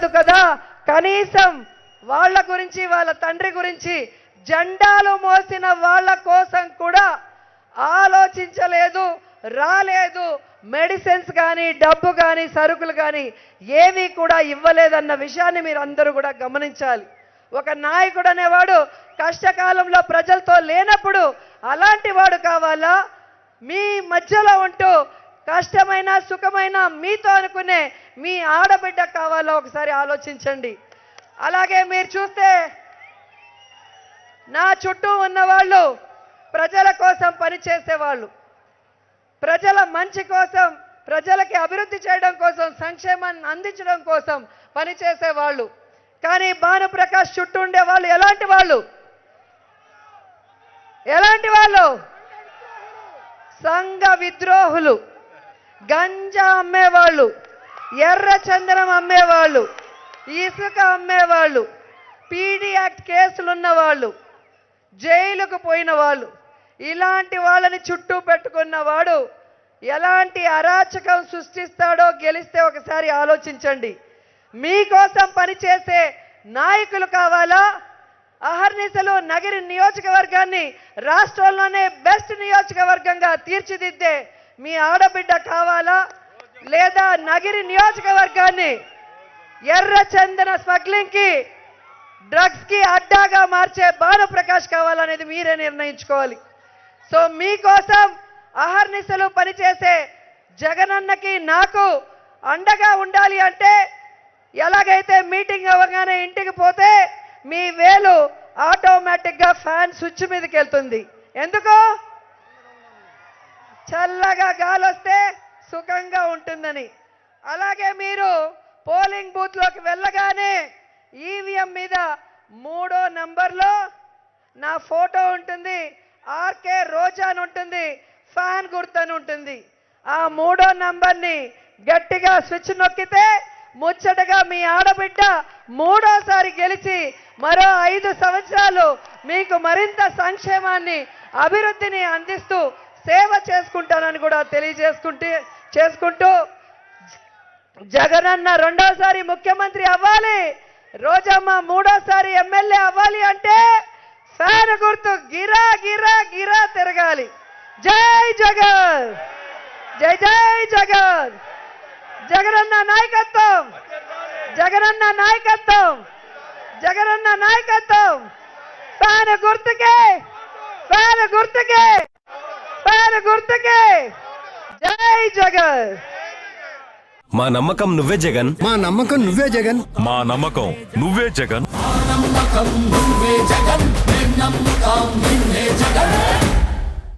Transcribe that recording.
కాదు కదా, కనీసం వాళ్ళ గురించి వాళ్ళ తండ్రి గురించి జెండాలు మోసిన వాళ్ళ కోసం కూడా ఆలోచించలేదు, రాలేదు. మెడిసిన్స్ కానీ డబ్బు కానీ సరుకులు కానీ ఏమీ కూడా ఇవ్వలేదన్న విషయాన్ని మీరు అందరూ కూడా గమనించాలి. ఒక నాయకుడు అనేవాడు కష్టకాలంలో ప్రజలతో లేనప్పుడు అలాంటి వాడు కావాలా? మీ మధ్యలో ఉంటూ కష్టమైన సుఖమైన మీతో అనుకునే మీ ఆడబిడ్డ కావాలా? ఒకసారి ఆలోచించండి. అలాగే మీరు చూస్తే నా చుట్టూ ఉన్నవాళ్ళు ప్రజల కోసం పనిచేసేవాళ్ళు, ప్రజల మంచి కోసం, ప్రజలకి అభివృద్ధి చేయడం కోసం, సంక్షేమాన్ని అందించడం కోసం పనిచేసేవాళ్ళు. కానీ భానుప్రకాష్ చుట్టూ ఉండే వాళ్ళు ఎలాంటి వాళ్ళు? ఎలాంటి వాళ్ళు? సంఘ విద్రోహులు, గంజా అమ్మేవాళ్ళు, ఎర్ర చందనం అమ్మేవాళ్ళు, ఇసుక అమ్మేవాళ్ళు, పీడీ యాక్ట్ కేసులు ఉన్నవాళ్ళు, జైలుకు పోయిన వాళ్ళు, ఇలాంటి వాళ్ళని చుట్టూ పెట్టుకున్నవాడు ఎలాంటి అరాచకం సృష్టిస్తాడో గెలిస్తే ఒకసారి ఆలోచించండి. మీకోసం పనిచేసే నాయకులు కావాలా? అహర్నిశలు నగరి నియోజకవర్గాన్ని రాష్ట్రంలోనే బెస్ట్ నియోజకవర్గంగా తీర్చిదిద్దే మీ ఆడబిడ్డ కావాలా? లేదా నగరి నియోజకవర్గాన్ని ఎర్ర చందన స్మగ్లింగ్ కి, డ్రగ్స్ కి అడ్డాగా మార్చే భానుప్రకాష్ కావాలనేది మీరే నిర్ణయించుకోవాలి. సో మీకోసం అహర్నిశలు పనిచేసే జగనన్నకి నాకు అండగా ఉండాలి అంటే ఎలాగైతే మీటింగ్ అవ్వగానే ఇంటికి పోతే మీ వేలు ఆటోమేటిక్గా ఫ్యాన్ స్విచ్ మీదకి వెళ్తుంది. ఎందుకు? చల్లగా గాలి వస్తే సుఖంగా ఉంటుందని. అలాగే మీరు పోలింగ్ బూత్లోకి వెళ్ళగానే ఈవీఎం మీద 3వ నంబర్లో నా ఫోటో ఉంటుంది, ఆర్కే రోజా అని ఉంటుంది, ఫ్యాన్ గుర్తని ఉంటుంది. ఆ 3వ నంబర్ని గట్టిగా స్విచ్ నొక్కితే ముచ్చటగా మీ ఆడబిడ్డ 3వసారి గెలిచి మరో 5 సంవత్సరాలు మీకు మరింత సంక్షేమాన్ని, అభివృద్ధిని అందిస్తూ సేవ చేసుకుంటానని కూడా చేసుకుంటూ జగనన్న 2వసారి ముఖ్యమంత్రి అవ్వాలి, రోజమ్మ 3వసారి ఎమ్మెల్యే అవ్వాలి అంటే ఫ్యాన్ గుర్తు గిరా గిరా గిరా తిరగాలి. జై జగన్, జై జై జగన్, జగనన్న నాయకత్వం, జగనన్న నాయకత్వం, జగనన్న నాయకత్వం. ఫ్యాన్ గుర్తుకే, ఫ్యాన్ గుర్తుకే, ఫ్యాన్ గుర్తుకే. జై జగన్. మా నమ్మకం నువ్వే జగన్, మా నమ్మకం నువ్వే జగన్, మా నమ్మకం నువ్వే జగన్. నమ్మకం